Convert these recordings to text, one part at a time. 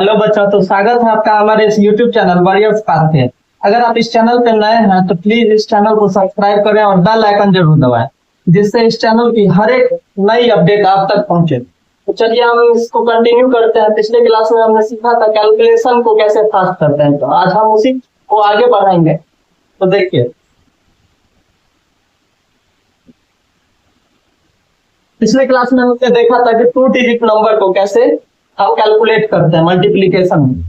Hello बच्चों, तो स्वागत है आपका हमारे इस YouTube चैनल वॉरियर्स पाथ पे। अगर आप इस चैनल पे नए हैं तो प्लीज इस चैनल को सब्सक्राइब करें और बेल आइकन जरूर दबाएं, जिससे इस चैनल की हर एक नई अपडेट आप तक पहुंचे। तो चलिए हम इसको कंटिन्यू करते हैं। पिछले क्लास में हमने सीखा था कैलकुलेशन को कैसे फास्ट करते हैं, तो आज हम उसी को आगे बढ़ाएंगे। तो देखिए, पिछले क्लास में हमने देखा था कि 2 डिजिट नंबर को कैसे हम कैलकुलेट करते हैं मल्टीप्लीकेशन में।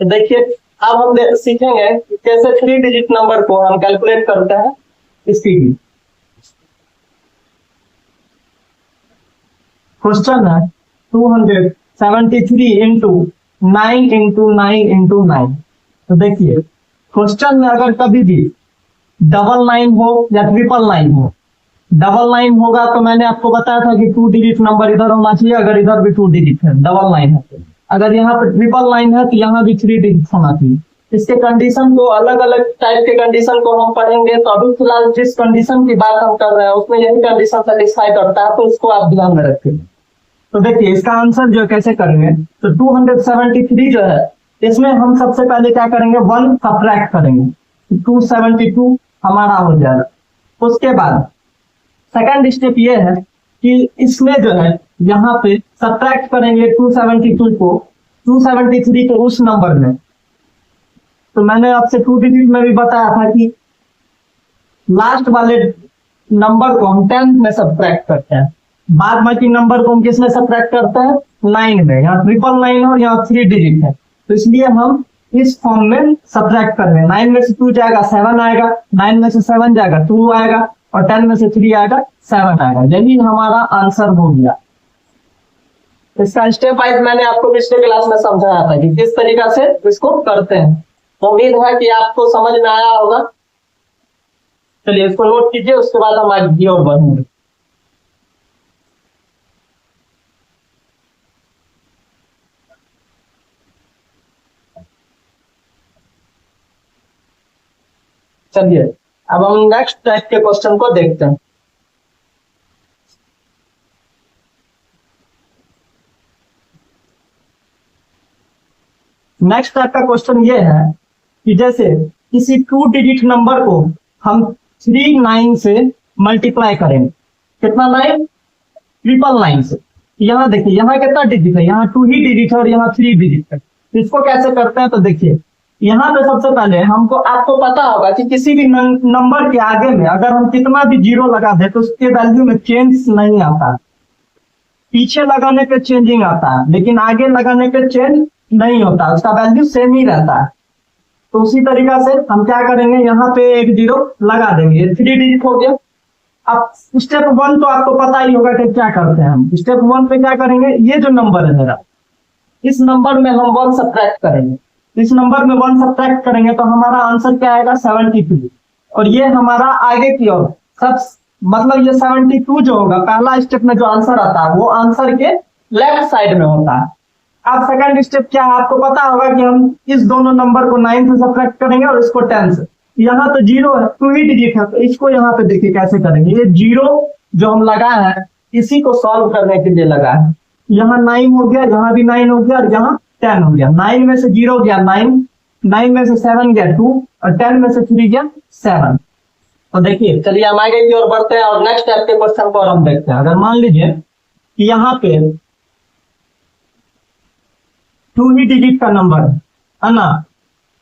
तो देखिए, अब हम सीखेंगे कि कैसे 3 डिजिट नंबर को हम कैलकुलेट करते हैं स्पीडली। क्वेश्चन है 273 इंटू 9 इंटू 9 इंटू 9। तो देखिए, क्वेश्चन में अगर कभी भी डबल 9 हो या ट्रिपल 9 हो, डबल 9 होगा तो मैंने आपको बताया था कि 2 डिजिट नंबर इधर होना चाहिए। अगर इधर भी 2 डिजिट है, डबल 9 है तो। अगर यहाँ पे ट्रिपल 9 है तो यहाँ भी 3 डिजिट होना चाहिए। इसके कंडीशन को, अलग अलग टाइप के कंडीशन को हम पढ़ेंगे। तो अभी फिलहाल जिस कंडीशन की बात हम कर रहे हैं उसमें यही कंडीशन सेटिस्फाई करता है, तो उसको आप ध्यान में रखें। तो देखिए, इसका आंसर जो कैसे करेंगे, तो 273 जो है इसमें हम सबसे पहले क्या करेंगे, 1 सब्ट्रैक्ट करेंगे, 272 हमारा हो जाएगा। उसके बाद सेकंड स्टेप ये है कि इसमें जो है यहाँ पे सब्ट्रैक्ट करेंगे 272 को 273 के उस नंबर में। तो मैंने आपसे 2 डिजिट में भी बताया था कि लास्ट वाले नंबर को हम 10 में सब्ट्रैक्ट करते हैं, बाद बाकी नंबर को हम किस में सब्ट्रैक्ट करते हैं, 9 में। यहाँ 999 और यहाँ 3 डिजिट है, तो इसलिए हम इस फॉर्म में सब्ट्रैक्ट कर रहे हैं। 9 में से 2 जाएगा 7 आएगा, 9 में से 7 जाएगा 2 आएगा, और 10 में से 3 आएगा 7 आएगा। यही हमारा आंसर हो गया। इसका स्टेप वाइज मैंने आपको पिछले क्लास में समझाया था कि किस तरीका से इसको करते हैं। तो उम्मीद है कि आपको समझ में आया होगा। चलिए इसको नोट कीजिए, उसके बाद हम आगे की ओर बढ़ेंगे। चलिए अब हम नेक्स्ट टाइप के क्वेश्चन को देखते हैं। नेक्स्ट टाइप का क्वेश्चन ये है कि जैसे किसी 2 डिजिट नंबर को हम 3 9 से मल्टीप्लाई करेंगे। कितना 9? 999 से। यहाँ देखिए, यहाँ कितना डिजिट है, यहाँ 2 ही डिजिट है और यहाँ 3 डिजिट है। तो इसको कैसे करते हैं, तो देखिए यहाँ पे सबसे पहले हमको, आपको पता होगा कि किसी भी नंबर के आगे में अगर हम कितना भी जीरो लगा दें तो उसके वैल्यू में चेंज नहीं आता। पीछे लगाने पे चेंजिंग आता है, लेकिन आगे लगाने पे चेंज नहीं होता, उसका वैल्यू सेम ही रहता है। तो उसी तरीका से हम क्या करेंगे, यहाँ पे एक जीरो लगा देंगे, 3 डिजिट हो गया। अब स्टेप 1 तो आपको पता ही होगा कि क्या करते हैं हम। स्टेप 1 पे क्या करेंगे, ये जो नंबर है मेरा, इस नंबर में हम 1 सब्ट्रैक्ट करेंगे। इस नंबर में 1 सब्ट्रैक्ट करेंगे तो हमारा आंसर क्या आएगा, 72। और ये हमारा आगे की ओर सब, मतलब ये 72 जो होगा, पहला स्टेप में जो आंसर आता है वो आंसर के लेफ्ट साइड में होता है। अब सेकंड स्टेप क्या है, आपको पता होगा कि हम इस दोनों नंबर को 9 से सब्ट्रैक्ट करेंगे और इसको 10 से। यहाँ तो जीरो है, 2 ही डिजिट है, तो इसको यहाँ पे देखिए कैसे करेंगे। ये जीरो जो हम लगाए हैं इसी को सॉल्व करने के लिए लगा है। यहाँ 9 हो गया, यहाँ भी 9 हो गया और यहाँ 10 हो गया। 9 में से 0 गया 9, 9 में से 7 गया 2 और 10 में से 3 गया 7। तो देखिए, चलिए हम आगे की ओर बढ़ते हैं और नेक्स्ट टाइप के क्वेश्चन को और हम देखते हैं। अगर मान लीजिए कि यहाँ पे 2 ही डिजिट का नंबर है ना,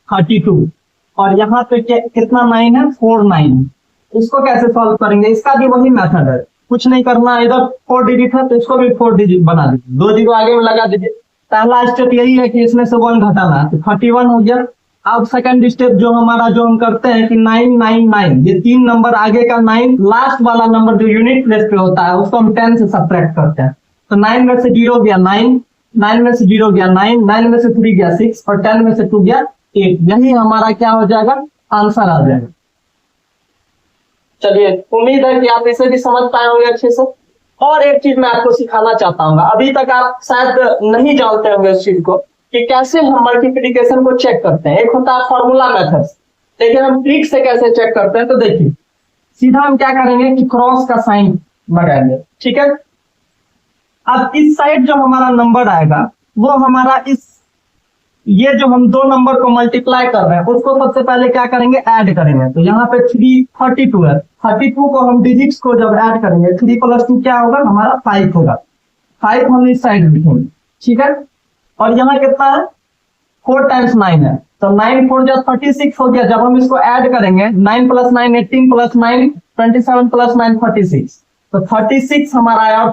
32, और यहाँ पे कितना 9 है, 4 9। इसको कैसे सॉल्व करेंगे, इसका भी वही मेथड है, कुछ नहीं करना। इधर 4 डिजिट है तो इसको भी 4 डिजिट बना दीजिए, 2 जीरो आगे में लगा दीजिए। पहला स्टेप यही है कि इसमें से 1 घटाना है, तो 31 हो गया। अब सेकंड स्टेप जो हमारा, जो हम करते हैं कि 999, ये 3 नंबर आगे का 9, लास्ट वाला नंबर जो यूनिट प्लेस पे होता है उसको हम 10 से सब्ट्रैक्ट करते हैं। तो 9 में से 0 गया 9, 9 में से 0 गया 9, 9 में से 3 गया 6 और 10 में से 2 गया 8। यही हमारा क्या हो जाएगा, आंसर आ जाएगा। चलिए, उम्मीद है कि आप इसे भी समझ पाए होंगे अच्छे से। और एक चीज मैं आपको सिखाना चाहता हूँ, अभी तक आप शायद नहीं जानते होंगे इस चीज को, कि कैसे हम मल्टीप्लिकेशन को चेक करते हैं। एक होता है फॉर्मूला मेथड, लेकिन हम ट्रिक से कैसे चेक करते हैं। तो देखिए, सीधा हम क्या करेंगे कि क्रॉस का साइन लगाएंगे, ठीक है। अब इस साइड जो हमारा नंबर आएगा वो हमारा इस ये जो हम दो नंबर को मल्टीप्लाई कर रहे हैं उसको सबसे पहले क्या करेंगे, ऐड करेंगे। तो यहाँ पे 332 है, 32 को हम डिजिट्स को जब ऐड करेंगे 3 + 2 क्या होगा, हमारा 5 होगा। 5 हम इस साइड लिखेंगे, ठीक है। और यहाँ कितना है, 4 × 9 है, तो 9 4 जा 36 हो गया। जब हम इसको ऐड करेंगे 9 + 9 18 + 9 27 + 9 36, तो 36 हमारा आया। और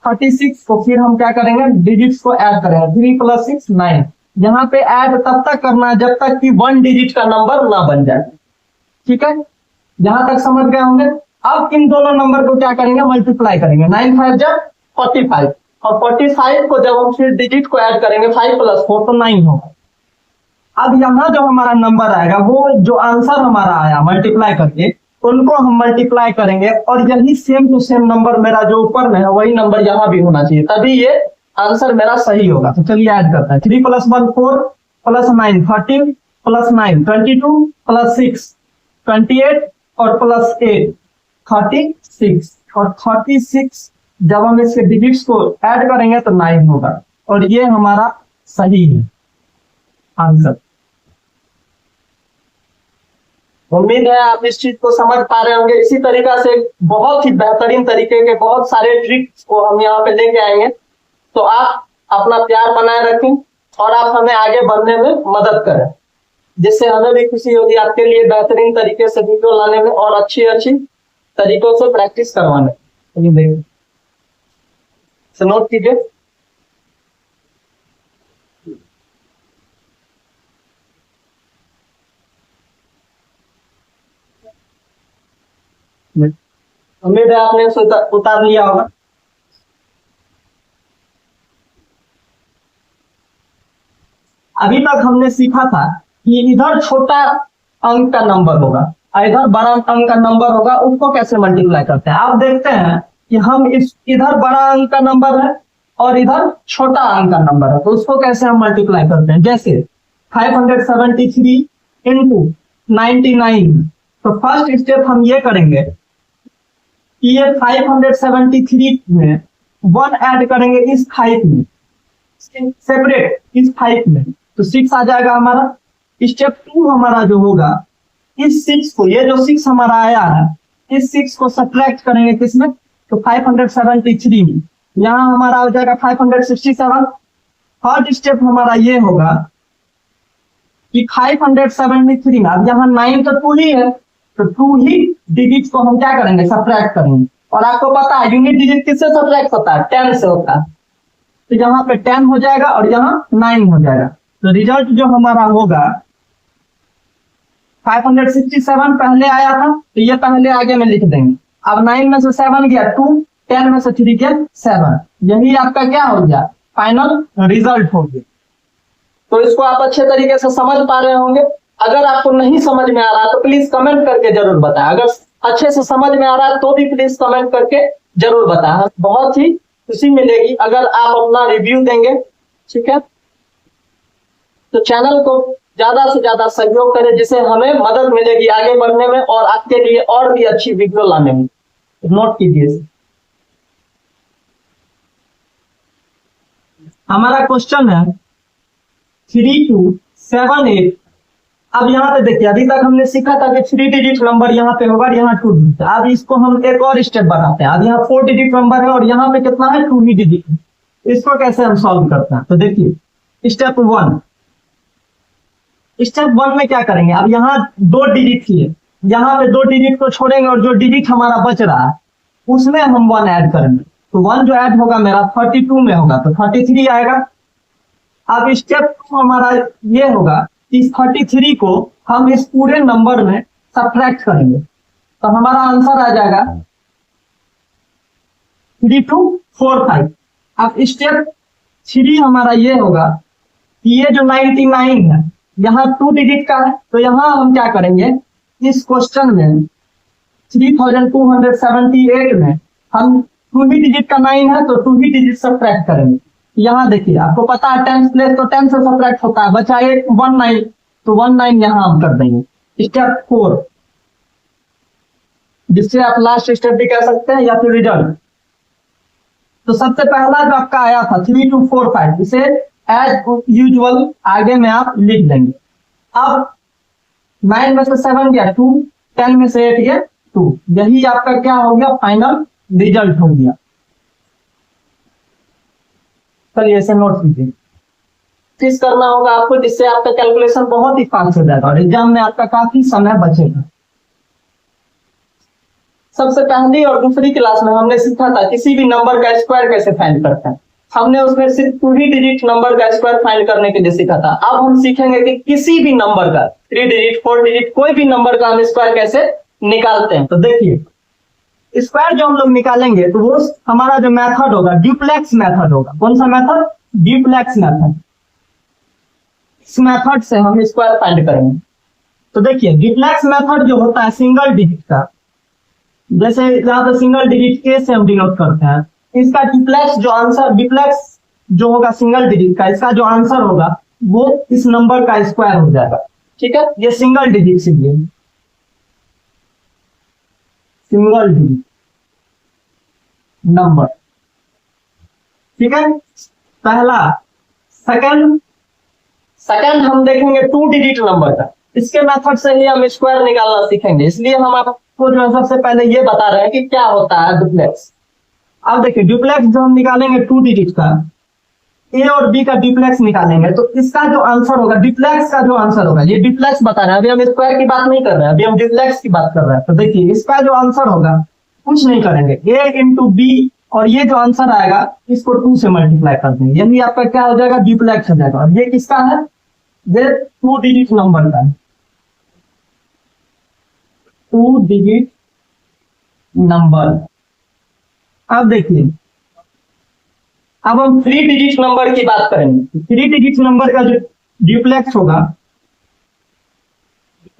36 को फिर हम क्या करेंगे, डिजिट्स को ऐड करेंगे। 3 + 6 9। यहाँ पे ऐड तब तक करना है जब तक कि 1 डिजिट का नंबर ना बन जाए, ठीक है। यहां तक समझ गए होंगे। अब इन दोनों नंबर को क्या करेंगे, मल्टीप्लाई करेंगे। 9 5 जा 45, और 45 को जब हम फिर डिजिट को ऐड करेंगे 5 + 4 तो 9 होगा। अब यहाँ जो हमारा नंबर आएगा, वो जो आंसर हमारा आया मल्टीप्लाई करके, उनको हम मल्टीप्लाई करेंगे, और यही सेम टू सेम नंबर मेरा जो ऊपर में है वही नंबर यहाँ भी होना चाहिए, तभी ये आंसर मेरा सही होगा। तो चलिए ऐड करते हैं। 3 + 1 4 + 9 13 + 9 22 + 6 28 और +8 36, और 36 जब हम इसके डिजिट्स को ऐड करेंगे तो 9 होगा, और ये हमारा सही है आंसर। उम्मीद है आप इस चीज को समझ पा रहे होंगे। इसी तरीका से बहुत ही बेहतरीन तरीके के बहुत सारे ट्रिक्स को हम यहाँ पे लेके आएंगे। तो आप अपना प्यार बनाए रखें और आप हमें आगे बढ़ने में मदद करें, जिससे हमें भी खुशी होगी आपके लिए बेहतरीन तरीके से वीडियो लाने में और अच्छी अच्छी तरीकों से प्रैक्टिस करवाने। देखिए, नोट कीजिए। उम्मीद है आपने उतार लिया होगा। अभी तक हमने सीखा था कि इधर छोटा अंक का नंबर होगा और इधर बड़ा अंक का नंबर होगा, उसको कैसे मल्टीप्लाई करते हैं। आप देखते हैं कि हम इधर बड़ा अंक का नंबर है और इधर छोटा अंक का नंबर है, तो उसको कैसे हम मल्टीप्लाई करते हैं। जैसे 573 × 99, तो फर्स्ट स्टेप हम ये करेंगे कि ये 573 में 1 ऐड करेंगे इस 5 में, सेपरेट इस 5 में, तो 6 आ जाएगा हमारा। स्टेप 2 हमारा जो होगा, इस 6 को, ये जो 6 हमारा आया है, इस 6 को सब्ट्रैक्ट करेंगे किसमें, तो 573 में, यहाँ हमारा हो जाएगा 567। थर्ड स्टेप हमारा ये होगा कि 573 में, अब यहाँ 9 तो 2 ही है, तो 2 ही डिजिट को हम क्या करेंगे, सब्ट्रैक्ट करेंगे। और आपको पता है यूनिट डिजिट किससे सब्ट्रैक्ट होता है, 10 से होता है, तो यहाँ पे 10 हो जाएगा और यहाँ 9 हो जाएगा। तो रिजल्ट जो हमारा होगा 567 पहले आया था, तो ये पहले आगे में लिख देंगे। अब 9 में से 7 गया 2, 10 में से 3 गया 7, यही आपका क्या हो गया, फाइनल रिजल्ट हो गया। तो इसको आप अच्छे तरीके से समझ पा रहे होंगे। अगर आपको नहीं समझ में आ रहा तो प्लीज कमेंट करके जरूर बताएं। अगर अच्छे से समझ में आ रहा है तो भी प्लीज कमेंट करके जरूर बताएं। बहुत ही खुशी मिलेगी अगर आप अपना रिव्यू देंगे, ठीक है। तो चैनल को ज्यादा से ज्यादा सहयोग करें, जिससे हमें मदद मिलेगी आगे बढ़ने में और आपके लिए और भी अच्छी वीडियो लाने में। नोट कीजिए, हमारा क्वेश्चन है 3278। अब यहाँ पे देखिए, अभी तक हमने सीखा था कि 3 डिजिट नंबर यहाँ पे होगा, यहाँ 2 डिजिट। अब इसको हम एक और स्टेप बढ़ाते हैं। अब यहाँ 4 डिजिट नंबर है और यहाँ पे कितना है, 2 ही डिजिट। इसको कैसे हम सॉल्व करते हैं, तो देखिए स्टेप 1। स्टेप 1 में क्या करेंगे, अब यहाँ 2 डिजिट ही है, यहाँ पे 2 डिजिट को छोड़ेंगे और जो डिजिट हमारा बच रहा है उसमें हम 1 ऐड करेंगे। तो 1 जो ऐड होगा मेरा 32 में होगा, तो 33 आएगा। अब स्टेप 2 हमारा ये होगा, इस 33 को हम इस पूरे नंबर में सब्ट्रैक्ट करेंगे, तो हमारा आंसर आ जाएगा 3245। अब स्टेप 3 हमारा ये होगा कि ये जो 99 है, यहाँ 2 डिजिट का है, तो यहाँ हम क्या करेंगे, इस क्वेश्चन में 3278 में हम 2 ही डिजिट का 9 है, तो 2 ही डिजिट सब्ट्रैक्ट करेंगे। यहाँ देखिए, आपको पता है 10 प्लेस तो 10 से सब्ट्रैक्ट होता है, बचा एक 19, तो 19 यहाँ हम कर देंगे। स्टेप 4, जिससे आप लास्ट स्टेप भी कह सकते हैं या फिर रिजल्ट। तो सबसे पहला जो आपका आया था 3245, इसे एज यूजुअल आगे में आप लिख देंगे। अब 9 में से 7 गया 2, 10 में से 8 गया 2, यही आपका क्या हो गया, फाइनल रिजल्ट हो गया। चलिए इसे नोट कीजिए। किस करना होगा आपको, जिससे आपका कैलकुलेशन बहुत ही फास्ट हो जाएगा और एग्जाम में आपका काफी समय बचेगा। सबसे पहली और दूसरी क्लास में हमने सीखा था किसी भी नंबर का स्क्वायर कैसे फाइंड करते हैं। हमने उसमें सिर्फ 2 ही डिजिट नंबर का स्क्वायर फाइंड करने के लिए सीखा था। अब हम सीखेंगे कि किसी भी नंबर का 3 डिजिट 4 डिजिट कोई भी नंबर का हम स्क्वायर कैसे निकालते हैं। तो देखिए स्क्वायर जो हम लोग निकालेंगे तो वो हमारा जो मेथड होगा ड्यूप्लेक्स मेथड होगा। कौन सा मेथड, ड्यूप्लेक्स मेथड। इस मेथड से हम स्क्वायर फाइंड करेंगे। तो देखिए ड्यूप्लेक्स मेथड जो होता है सिंगल डिजिट का, जैसे यहाँ पे सिंगल डिजिट के से हम डिनोट करते हैं, इसका ड्यूप्लेक्स जो आंसर, ड्यूप्लेक्स जो होगा सिंगल डिजिट का, इसका जो आंसर होगा वो इस नंबर का स्क्वायर हो जाएगा। ठीक है, ये सिंगल डिजिट से लिए सिंगल डिजिट नंबर। ठीक है, पहला। सेकंड हम देखेंगे 2 डिजिट नंबर का। इसके मेथड से ही हम स्क्वायर निकालना सीखेंगे, इसलिए हम आपको जो है सबसे पहले ये बता रहे हैं कि क्या होता है ड्यूप्लेक्स। अब देखिए ड्यूप्लेक्स जो हम निकालेंगे 2 डिजिट का, ए और बी का ड्यूप्लेक्स निकालेंगे तो इसका जो आंसर होगा, ड्यूप्लेक्स का जो आंसर होगा, ये ड्यूप्लेक्स बता रहे हैं, अभी हम स्क्वायर की बात नहीं कर रहे हैं, अभी हम ड्यूप्लेक्स की बात कर रहे हैं। तो देखिए इसका जो आंसर होगा कुछ नहीं करेंगे, ए इंटू बी, और ये जो आंसर आएगा इसको 2 से मल्टीप्लाई कर देंगे, यानी आपका क्या हो जाएगा, ड्यूप्लेक्स हो जाएगा। और ये किसका है, ये 2 डिजिट नंबर का है, 2 डिजिट नंबर। अब देखिए अब हम 3 डिजिट नंबर की बात करेंगे। 3 डिजिट नंबर का जो ड्यूप्लेक्स होगा,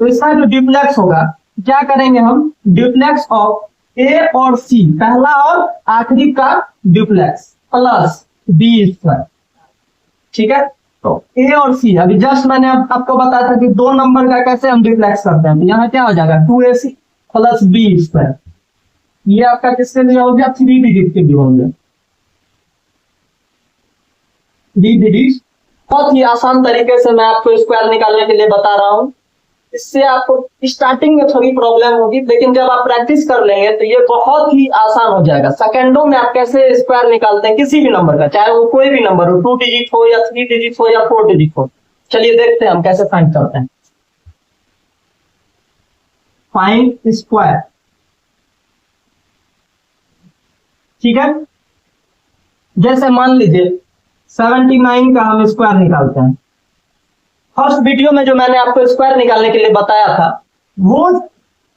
तो इसका जो ड्यूप्लेक्स होगा क्या करेंगे हम, ड्यूप्लेक्स ऑफ ए और सी, पहला और आखिरी का ड्यूप्लेक्स प्लस बी स्क्वायर। ठीक है, तो ए और सी, अभी जस्ट मैंने आपको बताया था कि 2 नंबर का कैसे हम ड्यूप्लेक्स करते हैं, तो यहाँ क्या हो जाएगा 2ac प्लस बी स्क्वायर। ये आपका किसके लिए हो गया, 3 डिजिट के लिए हो गया। 3 डिजिट बहुत ही आसान तरीके से मैं आपको स्क्वायर निकालने के लिए बता रहा हूं। इससे आपको स्टार्टिंग में थोड़ी प्रॉब्लम होगी, लेकिन जब आप प्रैक्टिस कर लेंगे तो ये बहुत ही आसान हो जाएगा। सेकंडों में आप कैसे स्क्वायर निकालते हैं किसी भी नंबर का, चाहे वो कोई भी नंबर हो, 2 डिजिट हो या 3 डिजिट हो या 4 डिजिट हो। चलिए देखते हैं हम कैसे फाइंड करते हैं। Find square. ठीक है, जैसे मान लीजिए 79 का हम स्क्वायर निकालते हैं। फर्स्ट वीडियो में जो मैंने आपको स्क्वायर निकालने के लिए बताया था, वो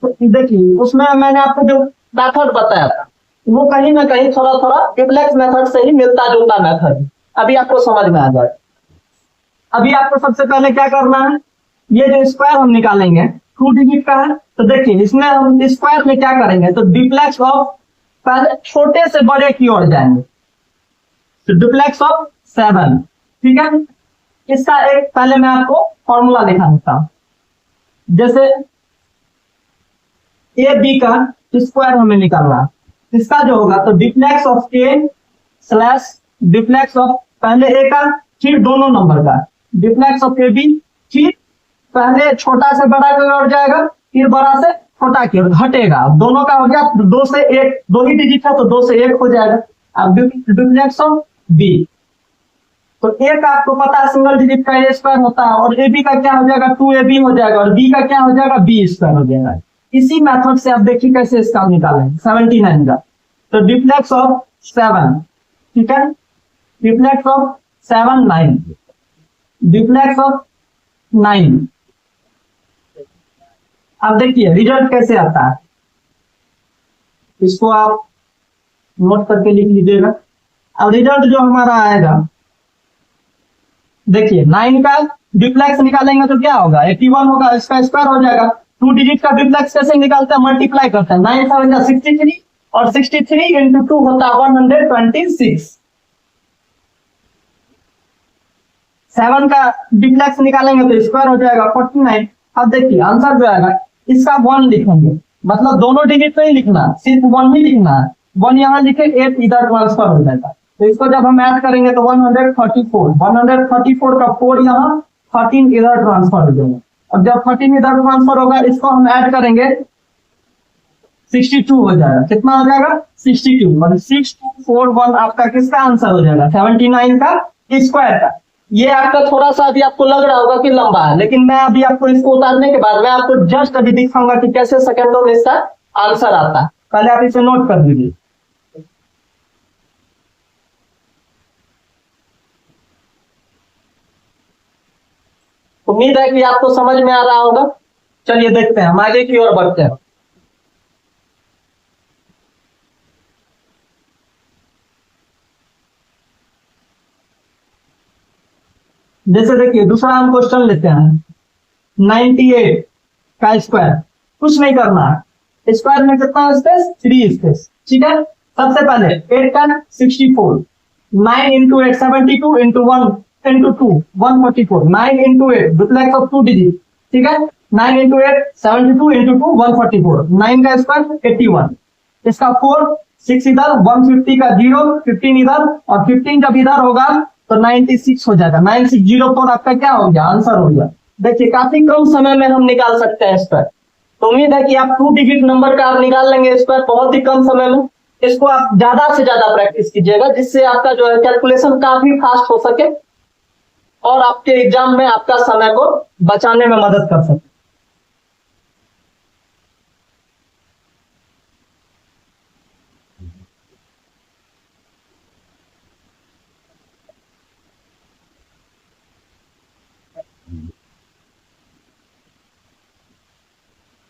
देखिए उसमें मैंने आपको जो मेथड बताया था वो कहीं ना कहीं थोड़ा थोड़ा ड्यूप्लेक्स मेथड से ही मिलता जुलता मेथड, अभी आपको समझ में आ जाए। अभी आपको सबसे पहले क्या करना है, ये जो स्क्वायर हम निकालेंगे 2 डिजिट का है, तो देखिए इसमें हम स्क्वायर में क्या करेंगे, तो ड्यूप्लेक्स ऑफ, पहले छोटे से बड़े की ओर जाएंगे, तो ड्यूप्लेक्स ऑफ 7। ठीक है, इसका एक पहले मैं आपको फॉर्मूला लिखा देता हूं। जैसे ए बी का स्क्वायर हमें निकालना, इसका जो होगा तो duplex of A slash duplex of पहले ए का फिर दोनों नंबर का, ड्यूप्लेक्स ऑफ ए बी, फिर पहले छोटा से बड़ा की ओर जाएगा, फिर बड़ा से छोटा की ओर घटेगा। दोनों का हो गया 2 से 1, 2 ही डिजिट है तो 2 से 1 हो जाएगा। अब ड्यूप्लेक्स ऑफ बी, तो ए का आपको पता है सिंगल डिजिट का ए स्क्वायर होता है, और ए बी का क्या हो जाएगा 2ab हो जाएगा, और बी का क्या हो जाएगा बी स्क्वायर हो जाएगा। इसी मेथड से आप देखिए कैसे इसका निकालें 79 का, तो ड्यूप्लेक्स ऑफ 7। ठीक है, ड्यूप्लेक्स ऑफ 7 9, ड्यूप्लेक्स ऑफ 9। अब देखिए रिजल्ट कैसे आता है, इसको आप नोट करके लिख लीजिएगा। अब रिजल्ट जो हमारा आएगा, देखिए 9 का ड्यूप्लेक्स निकालेंगे तो क्या होगा 81 होगा, इसका स्क्वायर हो जाएगा। 2 डिजिट का ड्यूप्लेक्स कैसे निकालते हैं, मल्टीप्लाई करते हैं, 9 7 जा 63, और 63 इंटू 2 होता है 126। 7 का ड्यूप्लेक्स निकालेंगे तो स्क्वायर हो जाएगा 49। अब देखिए आंसर जो आएगा इसका 1 लिखेंगे, मतलब दोनों डिजिट नहीं लिखना, सिर्फ 1 ही लिखना है। 1 यहाँ लिखे, 8 इधर ट्रांसफर हो जाएगा। तो इसको जब हम ऐड करेंगे तो 134 का 4 यहाँ, 13 इधर ट्रांसफर हो जाएगा। और जब 13 इधर ट्रांसफर होगा इसको हम ऐड करेंगे 62 हो जाएगा। कितना हो जाएगा? 62। और 6241 आपका किसका आंसर हो जाएगा? 79 का स्क्वायर का। ये आपका थोड़ा सा अभी आपको लग रहा होगा कि लंबा है, लेकिन मैं अभी आपको इसको उतारने के बाद मैं आपको जस्ट अभी दिखाऊंगा कि कैसे सेकंडों में इसका आंसर आता है। पहले आप इसे नोट कर लीजिए। उम्मीद है कि आपको समझ में आ रहा होगा। चलिए देखते हैं, हम आगे की ओर बढ़ते हैं। जैसे देखिए दूसरा हम क्वेश्चन लेते हैं, 98 का स्क्वायर। कुछ नहीं करना है, स्क्वायर में कितना स्पेस? 3 स्पेस। ठीक है, सबसे पहले 8 का 64, 9 into 8 72 into 1 into 2 144, 9 into 8 duplex of 2 digit. ठीक है, 9 इंटू 8 72 इंटू 2 144, 9 का स्क्वायर 81। इसका 4 6 इधर, 150 का 0, 15 इधर, और 15 जब इधर होगा तो 96 हो जाएगा। 9604 आपका क्या हो गया? आंसर हो गया। देखिए काफी कम समय में हम निकाल सकते हैं इस पर। तो उम्मीद है कि आप 2 डिजिट नंबर का आप निकाल लेंगे इस पर बहुत ही कम समय में। इसको आप ज्यादा से ज्यादा प्रैक्टिस कीजिएगा, जिससे आपका जो है कैलकुलेशन काफी फास्ट हो सके और आपके एग्जाम में आपका समय को बचाने में मदद कर सके।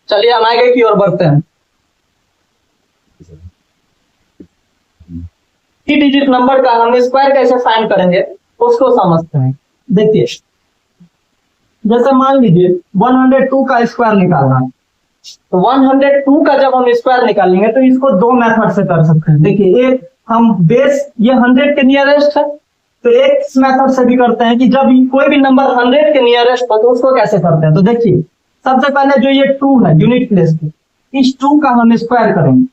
चलिए हम आगे की ओर बढ़ते हैं। 3 डिजिट नंबर का हम स्क्वायर कैसे फाइंड करेंगे उसको समझते हैं। देखिए जैसे मान लीजिए 102 का स्क्वायर निकालना है, तो 102 का जब हम स्क्वायर निकालेंगे तो इसको 2 मेथड से कर सकते हैं। देखिए एक हम बेस, ये 100 के नियरेस्ट है, तो एक इस मेथड से भी करते हैं कि जब कोई भी नंबर 100 के नियरेस्ट हो तो उसको कैसे करते हैं। तो देखिए सबसे पहले जो ये 2 है यूनिट प्लेस पे, इस 2 का हम स्क्वायर करेंगे।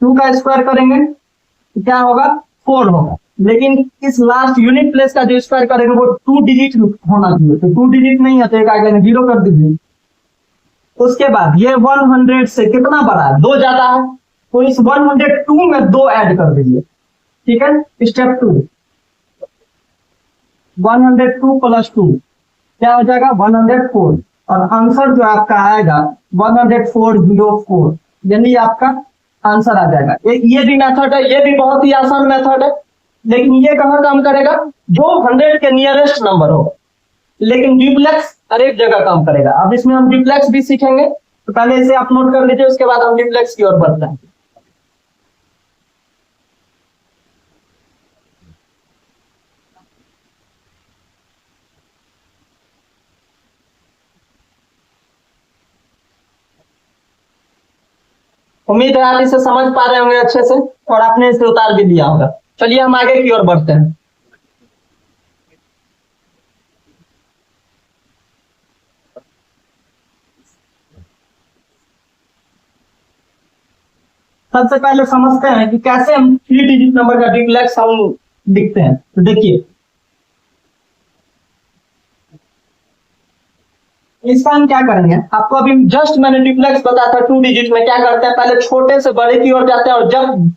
2 का स्क्वायर करेंगे तो क्या होगा? 4 होगा। लेकिन इस लास्ट यूनिट प्लेस का जो स्क्वायर करेंगे वो 2 डिजिट होना चाहिए, तो 2 डिजिट नहीं है तो एक आगे 0 कर दीजिए। उसके बाद ये 100 से कितना बड़ा है? 2 ज्यादा है, तो इस 102 में 2 ऐड कर दीजिए। ठीक है, स्टेप 2, 102 प्लस 2 क्या हो जाएगा? 104। और आंसर जो आपका आएगा 10404, यानी आपका आंसर आ जाएगा। ये भी मेथड है, ये भी बहुत ही आसान मेथड है, लेकिन ये कहाँ काम करेगा? जो 100 के नियरेस्ट नंबर हो। लेकिन डुप्लेक्स हर एक जगह काम करेगा। अब इसमें हम डुप्लेक्स भी सीखेंगे, तो पहले इसे आप नोट कर लीजिए, उसके बाद हम डुप्लेक्स की ओर बढ़ते हैं। उम्मीद है आप इसे समझ पा रहे होंगे अच्छे से और आपने इसे उतार भी दिया होगा। चलिए हम आगे की ओर बढ़ते हैं। सबसे पहले समझते हैं कि कैसे हम 3 डिजिट नंबर का डुप्लेक्स हम लिखते हैं। तो देखिए इसका हम क्या करेंगे, आपको अभी जस्ट मैंने डुप्लेक्स बताया था। 2 डिजिट में क्या करते हैं? पहले छोटे से बड़े की ओर जाते हैं, और जब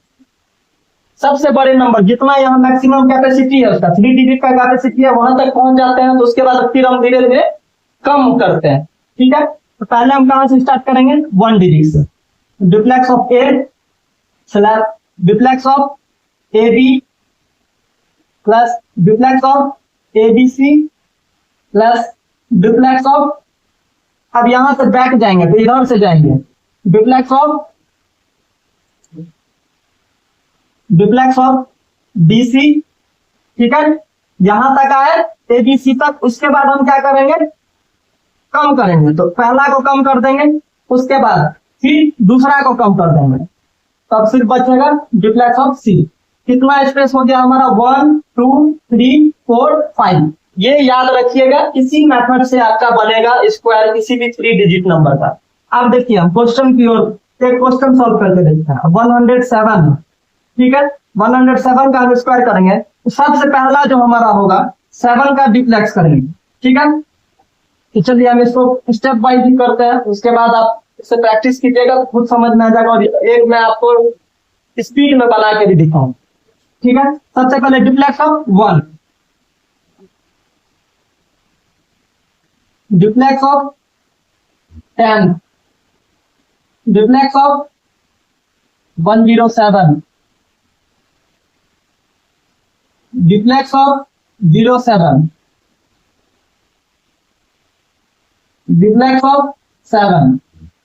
सबसे बड़े नंबर जितना यहाँ मैक्सिमम कैपेसिटी है उसका, 3 डिजिट का कैपेसिटी है, वहां तक पहुंच जाते हैं, तो उसके बाद फिर हम धीरे धीरे कम करते हैं। ठीक है, तो पहले हम कहां से स्टार्ट करेंगे? 1 डिजिट से। Duplex of A slash duplex of A B plus duplex of A B C plus duplex of, अब यहां से बैक जाएंगे तो इधर से जाएंगे, डुप्लेक्स ऑफ बीसी। ठीक है, यहां तक आए एबीसी तक। उसके बाद हम क्या करेंगे? कम करेंगे। तो पहला को कम कर देंगे, उसके बाद फिर दूसरा को कम कर देंगे, तब सिर्फ बचेगा डुप्लेक्स ऑफ सी। कितना स्पेस हो गया हमारा? 1 2 3 4 5। ये याद रखिएगा, इसी मेथड से आपका बनेगा स्क्वायर किसी भी 3 डिजिट नंबर का। अब देखिए हम क्वेश्चन की ओर एक क्वेश्चन सॉल्व करके देखते हैं। 107 है, ठीक है, 107 का हम स्क्वायर करेंगे तो सबसे पहला जो हमारा होगा 7 का डिप्लेक्स करेंगे, ठीक है। तो चलिए हम इसको स्टेप बाय ही करते हैं, उसके बाद आप इससे प्रैक्टिस कीजिएगा तो खुद समझ में आ जाएगा। और एक मैं आपको स्पीड में बना के भी दिखाऊं, ठीक है। सबसे पहले diplex of 1, diplex of 10, diplex of 107, diplex of 07, diplex of 7,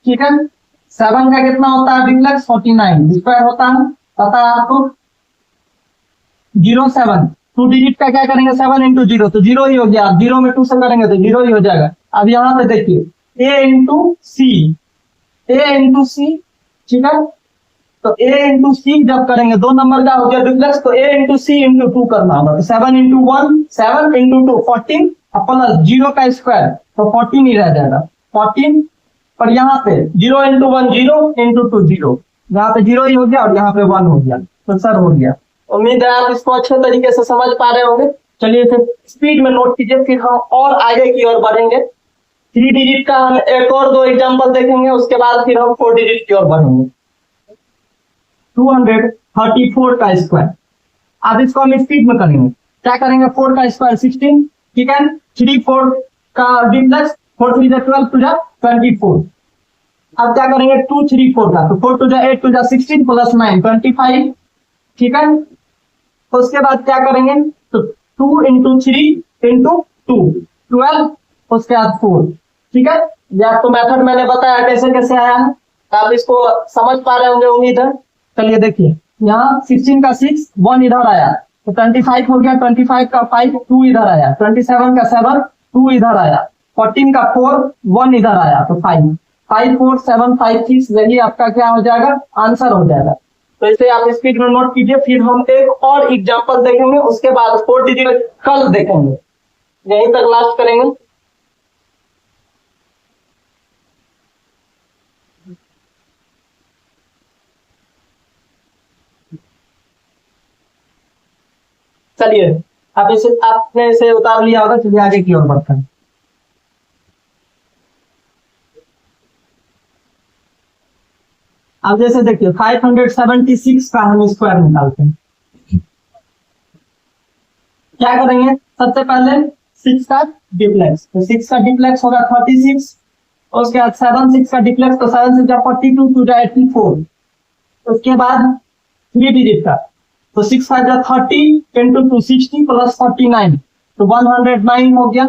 ठीक है। 7 का कितना होता है डिप्लेक्स 49 स्क्वायर होता है, पता है आपको। 07 2 डिजिट का क्या करेंगे 7 इंटू 0 तो 0 ही हो गया, 0 में 2 से करेंगे तो 0 ही हो जाएगा। अब यहां पे देखिए a into C, a into C, ठीक है। तो a इंटू सी जब करेंगे 2 नंबर का हो गया डिप्लेक्स, तो a इंटू सी इंटू 2 करना होगा। तो 7 इंटू 1 7 इंटू 2 14 प्लस 0 का स्क्वायर तो 14 ही रह जाएगा 14। पर यहाँ पे 0 इंटू 1 0 इंटू 2 0, यहाँ पे 0 ही हो गया और यहाँ पे 1 हो गया, तो सर हो गया। उम्मीद है आप इसको अच्छे तरीके से समझ पा रहे होंगे। चलिए फिर स्पीड में नोट कीजिए, फिर हम और आगे की ओर बढ़ेंगे। 3 डिजिट का हम एक और 2 एग्जांपल देखेंगे, उसके बाद फिर हम 4 डिजिट की ओर बढ़ेंगे। 234 का स्क्वायर, अब इसको हम स्पीड में करेंगे। क्या करेंगे 4 का स्क्वायर 16, ठीक है। 3 4 का डिप्लेक्स 4 3 12 2 24। अब क्या करेंगे 2 3 4 का, तो 4 2 8 2 16 प्लस 9 25, ठीक है। तो उसके बाद क्या करेंगे तो 2 इंटू 3 इंटू 2 12, उसके बाद 4, ठीक है। ये आपको मेथड मैंने बताया कैसे कैसे आया है, आप इसको समझ पा रहे होंगे उम्मीद है। चलिए देखिए यहाँ 16 का 6 1 इधर आया तो 25 हो गया, 25 का 5 2 इधर आया, 27 का 7 2 इधर आया, 14 का 4 1 इधर आया तो 5 5 4 7 5 6, यही आपका क्या हो जाएगा आंसर हो जाएगा। तो इसे आप स्पीड में नोट कीजिए। फिर हम एक और एग्जांपल देखेंगे, उसके बाद 4 डिजिट कल देखेंगे, यहीं तक लास्ट करेंगे। चलिए आप इसे आपने इसे उतार लिया होगा, चलिए आगे की ओर बढ़ते हैं। अब जैसे देखिए 576 का हम स्क्वायर निकालते हैं। क्या करेंगे सबसे पहले 6 का डिप्लेक्स, तो 6 का डिप्लेक्स होगा 36, उसके बाद 7 6 का डिप्लेक्स तो 7 6 42 2 84, उसके बाद 3 डिजिट का तो 6 5 30 इंटू 2 60 प्लस 49 तो 109 हो गया।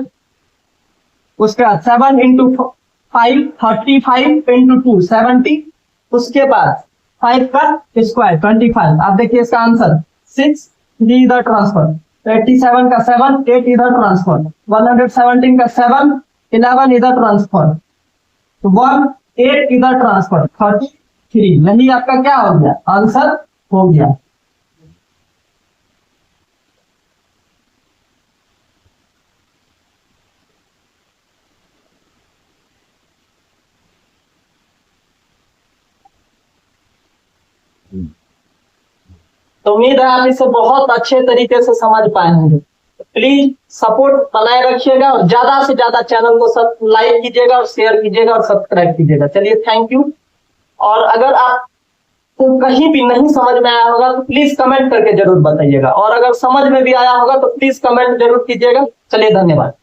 उसके बाद 7 इंटू 5 35 इंटू 2 70, उसके बाद 5 का स्क्वायर 25। आप देखिए इसका आंसर 6 3 इधर ट्रांसफर, 87 का 7 8 इधर ट्रांसफर, 117 का 7 11 इधर ट्रांसफर, तो 1 8 इधर ट्रांसफर 33, यही आपका क्या हो गया आंसर हो गया। तो उम्मीद है आप इसे बहुत अच्छे तरीके से समझ पाए होंगे। प्लीज सपोर्ट बनाए रखिएगा और ज्यादा से ज्यादा चैनल को सब लाइक कीजिएगा और शेयर कीजिएगा और सब्सक्राइब कीजिएगा। चलिए थैंक यू। और अगर आपको कहीं भी नहीं समझ में आया होगा तो प्लीज कमेंट करके जरूर बताइएगा, और अगर समझ में भी आया होगा तो प्लीज कमेंट जरूर कीजिएगा। चलिए धन्यवाद।